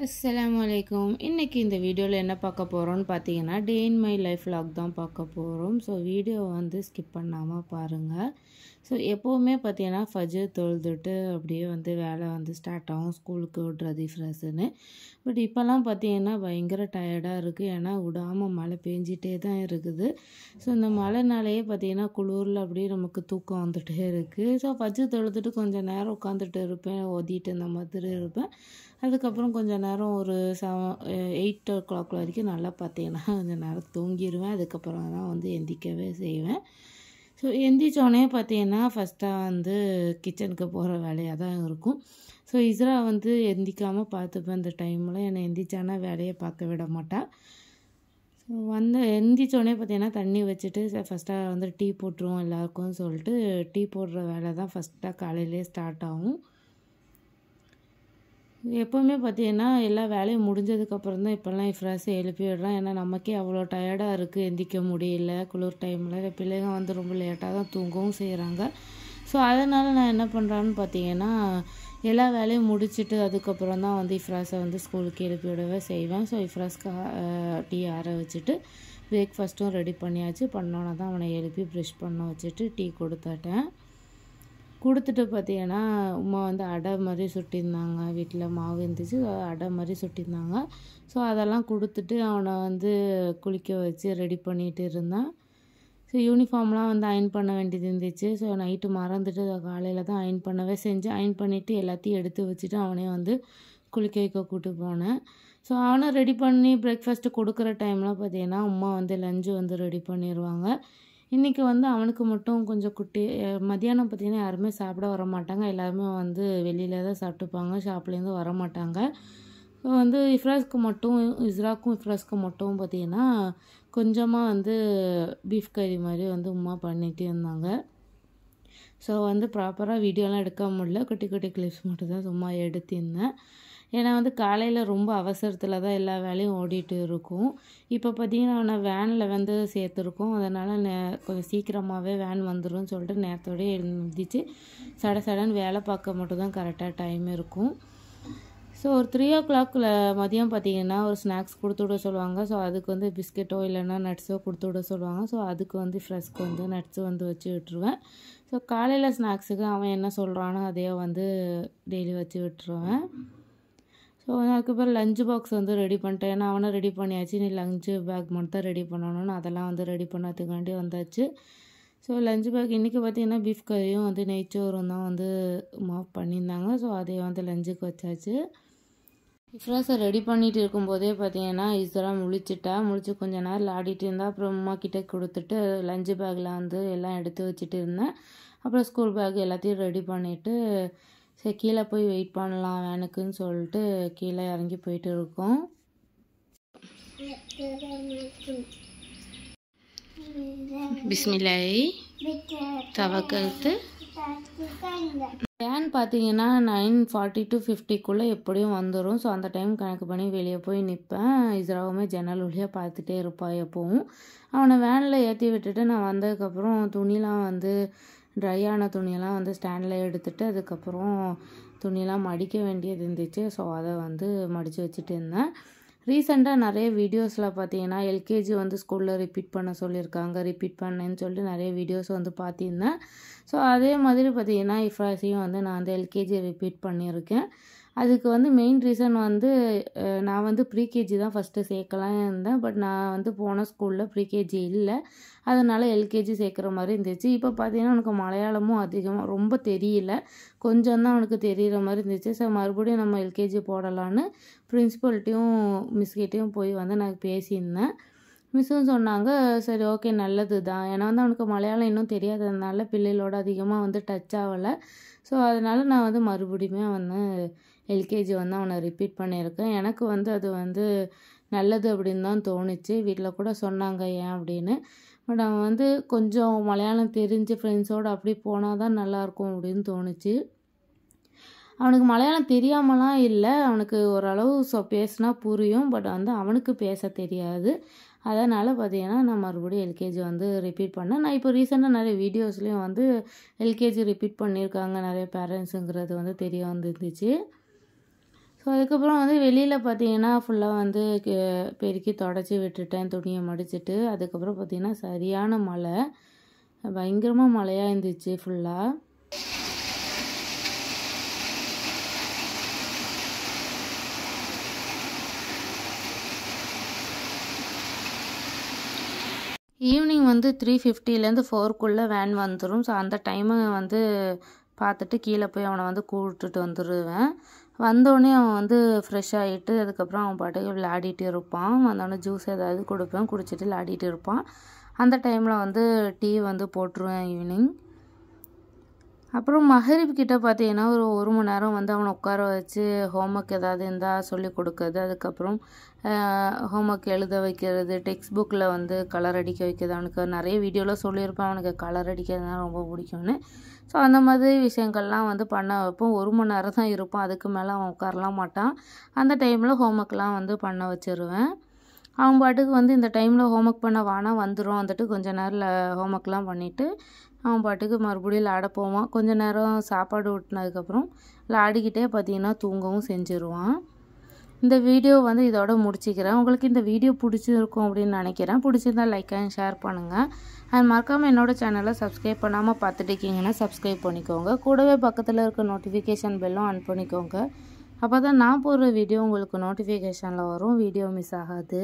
அஸ்ஸலாமு அலைக்கும். இன்னைக்கு இந்த வீடியோவில் என்ன பார்க்க போகிறோம்னு பார்த்தீங்கன்னா, டே இன் மை லைஃப் vlog தான் பார்க்க போகிறோம். ஸோ வீடியோ வந்து ஸ்கிப் பண்ணாமல் பாருங்கள். ஸோ எப்போவுமே பார்த்தீங்கன்னா ஃபஜர் தொழுதுட்டு அப்படியே வந்து வேலை வந்து ஸ்டார்ட் ஆகும், ஸ்கூலுக்கு விட்றது ஃப்ரெஷ்ஷுன்னு. பட் இப்போல்லாம் பார்த்தீங்கன்னா பயங்கர டயர்டாக இருக்குது. ஏன்னா விடாமல் மழை பெஞ்சிட்டே தான் இருக்குது. ஸோ இந்த மழைனாலேயே பார்த்தீங்கன்னா குளிரில் அப்படியே நமக்கு தூக்கம் வந்துகிட்டே இருக்குது. ஸோ ஃபஜர் தொழுதுட்டு கொஞ்சம் நேரம் உட்காந்துட்டு இருப்பேன், ஓதிட்டு இந்த மாதிரி இருப்பேன். அதுக்கப்புறம் கொஞ்சம் நேரம் ஒரு 8 o'clock வரைக்கும் நல்லா பார்த்தீங்கன்னா கொஞ்சம் நேரம் தூங்கிடுவேன். அதுக்கப்புறம் தான் வந்து எந்திரிக்கவே செய்வேன். ஸோ எந்திரிச்சோடனே பார்த்தீங்கன்னா ஃபஸ்ட்டாக வந்து கிச்சனுக்கு போகிற வேலையாக தான் இருக்கும். ஸோ இஸ்ரா வந்து எந்திரிக்காமல் பார்த்துப்பேன். இந்த டைமில் என்னை எந்திரிச்சானா வேலையை பார்க்க விட மாட்டாள். ஸோ வந்து எந்திரிச்சோடனே பார்த்தீங்கன்னா தண்ணி வச்சுட்டு ஃபஸ்ட்டாக வந்து டீ போட்டுருவோம் எல்லாருக்கும் சொல்லிட்டு டீ போடுற வேலை தான் ஃபஸ்ட்டாக காலையிலே ஸ்டார்ட் ஆகும். எப்போவுமே பார்த்தீங்கன்னா எல்லா வேலையும் முடிஞ்சதுக்கப்புறம் தான் இப்போல்லாம் ஃப்ரெஷ்ஷை எழுப்பி விடுறேன். ஏன்னா நமக்கே அவ்வளோ டயர்டாக இருக்குது, எந்திரிக்க முடியல குளிர் டைமில். பிள்ளைங்க வந்து ரொம்ப லேட்டாக தான் தூங்கவும் செய்கிறாங்க. ஸோ அதனால் நான் என்ன பண்ணுறேன்னு பார்த்தீங்கன்னா எல்லா வேலையும் முடிச்சுட்டு அதுக்கப்புறம் தான் வந்து ஃப்ரெஷ்ஷை வந்து ஸ்கூலுக்கு எழுப்பி விடவே செய்வேன். ஸோ ஃப்ரெஷ்க்கு டீ ஆற வச்சுட்டு பிரேக்ஃபாஸ்ட்டும் ரெடி பண்ணியாச்சு. பண்ணோன்னா தான் அவனை எழுப்பி ப்ரெஷ் பண்ண வச்சுட்டு டீ கொடுத்துட்டு பார்த்தீங்கன்னா உமா வந்து அடை மாதிரி சுட்டியிருந்தாங்க. வீட்டில் மாவு இருந்துச்சு, அடை மாதிரி சுட்டியிருந்தாங்க. ஸோ அதெல்லாம் கொடுத்துட்டு அவனை வந்து குளிக்க வச்சு ரெடி பண்ணிகிட்டு இருந்தான். ஸோ யூனிஃபார்ம்லாம் வந்து அயர்ன் பண்ண வேண்டியது இருந்துச்சு. ஸோ நைட்டு மறந்துட்டு காலையில் தான் அயர்ன் பண்ணவே செஞ்சேன். அயர்ன் பண்ணிவிட்டு எல்லாத்தையும் எடுத்து வச்சுட்டு அவனே வந்து குளிக்க வைக்க கூப்பிட்டு போனேன். ஸோ அவனை ரெடி பண்ணி பிரேக்ஃபாஸ்ட்டு கொடுக்குற டைம்லாம் பார்த்தீங்கன்னா அம்மா வந்து லஞ்சு வந்து ரெடி பண்ணிடுவாங்க. இன்றைக்கி வந்து அவனுக்கு மட்டும் கொஞ்சம் மத்தியானம் பார்த்திங்கன்னா யாருமே சாப்பிட வர மாட்டாங்க. எல்லாருமே வந்து வெளியில் தான் சாப்பிட்டுப்பாங்க, ஷாப்லேருந்து வர மாட்டாங்க. ஸோ வந்து இஃப்ராஸ்க்கு மட்டும் இஸ்ராக்கும் இஃப்ராஸ்க்கு மட்டும் பார்த்திங்கன்னா கொஞ்சமாக வந்து பீஃப் கறி மாதிரி வந்து உமா பண்ணிகிட்டு இருந்தாங்க. ஸோ வந்து ப்ராப்பராக வீடியோலாம் எடுக்க முடியல, குட்டி குட்டி கிளிப்ஸ் மட்டும் தான் சும்மா எடுத்திருந்தேன். ஏன்னா வந்து காலையில் ரொம்ப அவசரத்தில் தான் எல்லா வேலையும் ஓடிட்டு இருக்கும். இப்போ பார்த்திங்கன்னா நான் வேனில் வந்து சேர்த்துருக்கோம். அதனால் கொஞ்சம் சீக்கிரமாகவே வேன் வந்துடும் சொல்லிட்டு நேரத்தோடய எழுந்திரிச்சு சடன்னு வேலை பார்க்க மட்டும் தான் கரெக்டாக டைம் இருக்கும். ஸோ ஒரு 3 o'clock மதியம் பார்த்திங்கன்னா ஒரு ஸ்நாக்ஸ் கொடுத்து விட சொல்லுவாங்க. ஸோ அதுக்கு வந்து பிஸ்கெட்டோ இல்லைன்னா நட்ஸோ கொடுத்து விட சொல்லுவாங்க. ஸோ அதுக்கு வந்து ஃப்ரெஷ்க்கு வந்து நட்ஸு வந்து வச்சு விட்டுருவேன். ஸோ காலையில் ஸ்நாக்ஸுக்கு அவன் என்ன சொல்கிறானோ அதையே வந்து டெய்லி வச்சு விட்டுருவேன். ஸோ அதுக்கப்புறம் லஞ்சு பாக்ஸ் வந்து ரெடி பண்ணிட்டேன். ஏன்னா அவனை ரெடி பண்ணியாச்சு, நீ லஞ்சு பேக் மட்டும் தான் ரெடி பண்ணணும்னு அதெல்லாம் வந்து ரெடி பண்ணதுக்காண்டி வந்தாச்சு. ஸோ லஞ்சு பேக் இன்றைக்கி பார்த்திங்கன்னா பீஃப் கறியும் வந்து நெய்ச்சோறும் தான் வந்து பண்ணியிருந்தாங்க. ஸோ அதை வந்து லஞ்சுக்கு வச்சாச்சு. ஃப்ரெஷ்ஷை ரெடி பண்ணிகிட்டு இருக்கும்போதே பார்த்திங்கன்னா இஸ்ரா முழிச்சு கொஞ்சம் நேரம் விளாடிட்டு இருந்தால் அப்புறம் அம்மா கிட்டே கொடுத்துட்டு லஞ்சு பேக்கில் வந்து எல்லாம் எடுத்து வச்சுட்டு இருந்தேன். அப்புறம் ஸ்கூல் பேக் எல்லாத்தையும் ரெடி பண்ணிவிட்டு சரி கீழே போய் வெயிட் பண்ணலாம் வேனுக்குன்னு சொல்லிட்டு கீழே இறங்கி போயிட்டு இருக்கோம். பிஸ்மில்லாஹி தவக்கல்து. வேன் பார்த்தீங்கன்னா 9:40 to 50 எப்படியும் வந்துடும். ஸோ அந்த டைம் கணக்கு பண்ணி வெளியே போய் நிற்பேன். இஸ்ராவுமே ஜன்னல் வழியாக பார்த்துட்டே இருப்பாள் எப்போவும். அவனை வேனில் ஏற்றி விட்டுட்டு நான் வந்ததுக்கப்புறம் துணிலாம் வந்து ட்ரை ஆன துணியெல்லாம் வந்து ஸ்டாண்டில் எடுத்துகிட்டு அதுக்கப்புறம் துணியெல்லாம் மடிக்க வேண்டியது இருந்துச்சு. ஸோ அதை வந்து மடித்து வச்சுட்டு இருந்தேன். ரீசெண்டாக நிறைய வீடியோஸில் பார்த்தீங்கன்னா எல்கேஜி வந்து ஸ்கூலில் ரிப்பீட் பண்ண சொல்லியிருக்காங்க. ரிப்பீட் பண்ணேன்னு சொல்லிட்டு நிறைய வீடியோஸ் வந்து பார்த்திருந்தேன். ஸோ அதே மாதிரி பார்த்தீங்கன்னா இஃப்ராஸையும் வந்து நான் வந்து எல்கேஜி ரிப்பீட் பண்ணியிருக்கேன். அதுக்கு வந்து மெயின் ரீசன் வந்து நான் வந்து ப்ரீகேஜி தான் ஃபஸ்ட்டு சேர்க்கலாம் இருந்தேன். பட் நான் வந்து போன ஸ்கூலில் ப்ரீகேஜி இல்லை, அதனால் எல்கேஜி சேர்க்குற மாதிரி இருந்துச்சு. இப்போ பார்த்தீங்கன்னா எனக்கு மலையாளமும் அதிகமாக ரொம்ப தெரியல, கொஞ்சம் தான் அவனுக்கு தெரிகிற மாதிரி இருந்துச்சு. ஸோ மறுபடியும் நம்ம எல்கேஜி போடலான்னு பிரின்ஸிபல்கிட்டையும் மிஸ்கிட்டையும் போய் வந்து நான் பேசியிருந்தேன். மிஸ்ஸும் சொன்னாங்க சரி ஓகே நல்லது தான். ஏன்னா வந்து அவனுக்கு மலையாளம் இன்னும் தெரியாததுனால பிள்ளைகளோட அதிகமாக வந்து டச் ஆகலை. ஸோ அதனால் நான் வந்து மறுபடியுமே வந்து எல்கேஜி வந்து அவனை ரிப்பீட் பண்ணியிருக்கேன். எனக்கு வந்து அது வந்து நல்லது அப்படின்னு தான் தோணுச்சு. வீட்டில் கூட சொன்னாங்க ஏன் அப்படின்னு. பட் அவன் வந்து கொஞ்சம் மலையாளம் தெரிஞ்சு ஃப்ரெண்ட்ஸோடு அப்படி போனால் தான் நல்லாயிருக்கும் அப்படின்னு தோணுச்சு. அவனுக்கு மலையாளம் தெரியாமலாம் இல்லை, அவனுக்கு ஓரளவு பேசினா புரியும். பட் வந்து அவனுக்கு பேச தெரியாது. அதனால் பார்த்தீங்கன்னா நான் மறுபடியும் எல்கேஜி வந்து ரிப்பீட் பண்ணேன். நான் இப்போ ரீசெண்டாக நிறைய வீடியோஸ்லேயும் வந்து எல்கேஜி ரிப்பீட் பண்ணியிருக்காங்க நிறைய பேரண்ட்ஸுங்கிறது வந்து தெரிய வந்துருந்துச்சு. ஸோ அதுக்கப்புறம் வந்து வெளியில் பார்த்தீங்கன்னா ஃபுல்லாக வந்து பெருக்கி தொடச்சி விட்டுட்டேன் துணியை மடிச்சிட்டு. அதுக்கப்புறம் பார்த்தீங்கன்னா சரியான மழை, பயங்கரமாக மழையாக இருந்துச்சு ஃபுல்லாக. ஈவினிங் வந்து 3:50லேருந்து 4க்குள்ளே வேன் வந்துடும். ஸோ அந்த டைமை வந்து பார்த்துட்டு கீழே போய் அவனை வந்து கூப்பிட்டுட்டு வந்துடுவேன். வந்தோடனே அவன் வந்து ஃப்ரெஷ் ஆகிட்டு அதுக்கப்புறம் அவன் பாட்டுக்கு விளையாடிட்டு இருப்பான். வந்தோடனே ஜூஸ் ஏதாவது கொடுப்பேன், குடிச்சிட்டு விளையாடிட்டு இருப்பான். அந்த டைமில் வந்து டீ வந்து போட்டுருவேன் ஈவினிங். அப்புறம் மகரிப் கிட்டே பார்த்தீங்கன்னா ஒரு மணி நேரம் வந்து அவனை உட்கார வச்சு ஹோம்ஒர்க் ஏதாவது இருந்தால் சொல்லி கொடுக்குறது, அதுக்கப்புறம் ஹோம்ஒர்க் எழுத வைக்கிறது, டெக்ஸ்ட் புக்கில் வந்து கலர் அடிக்க வைக்கிறது. அவனுக்கு நிறைய வீடியோவில் சொல்லியிருப்பேன் அவனுக்கு கலர் அடிக்கிறதுனா ரொம்ப பிடிக்கும்னு. ஸோ அந்த மாதிரி விஷயங்கள்லாம் வந்து பண்ண வைப்போம். 1 மணி நேரம் தான் இருப்பான், அதுக்கு மேலே அவன் உட்காரலாம் மாட்டான். அந்த டைமில் ஹோம்ஒர்க்லாம் வந்து பண்ண வச்சுருவேன். அவன் பாட்டுக்கு வந்து இந்த டைமில் ஹோம்ஒர்க் பண்ண வானா வந்துடும். வந்துட்டு கொஞ்சம் நேரம் ஹோம்ஒர்க்லாம் பண்ணிவிட்டு அவன் பாட்டுக்கு மறுபடியும் விளையாட போவான். கொஞ்சம் நேரம் சாப்பாடு ஊட்டினதுக்கப்புறம் விளையாடிக்கிட்டே பார்த்தீங்கன்னா தூங்கவும் செஞ்சுருவான். இந்த வீடியோ வந்து இதோட முடிச்சிக்கிறேன். உங்களுக்கு இந்த வீடியோ பிடிச்சிருக்கும் அப்படின்னு நினைக்கிறேன். பிடிச்சிருந்தால் லைக் அண்ட் ஷேர் பண்ணுங்கள். அண்ட் மறக்காமல் என்னோடய சேனலை சப்ஸ்கிரைப் பண்ணாமல் பார்த்துட்டு இருக்கீங்கன்னா சப்ஸ்கிரைப் பண்ணிக்கோங்க. கூடவே பக்கத்தில் இருக்க நோட்டிஃபிகேஷன் பெல்லும் ஆன் பண்ணிக்கோங்க. அப்போ தான் நான் போடுற வீடியோ உங்களுக்கு நோட்டிஃபிகேஷனில் வரும், வீடியோ மிஸ் ஆகாது.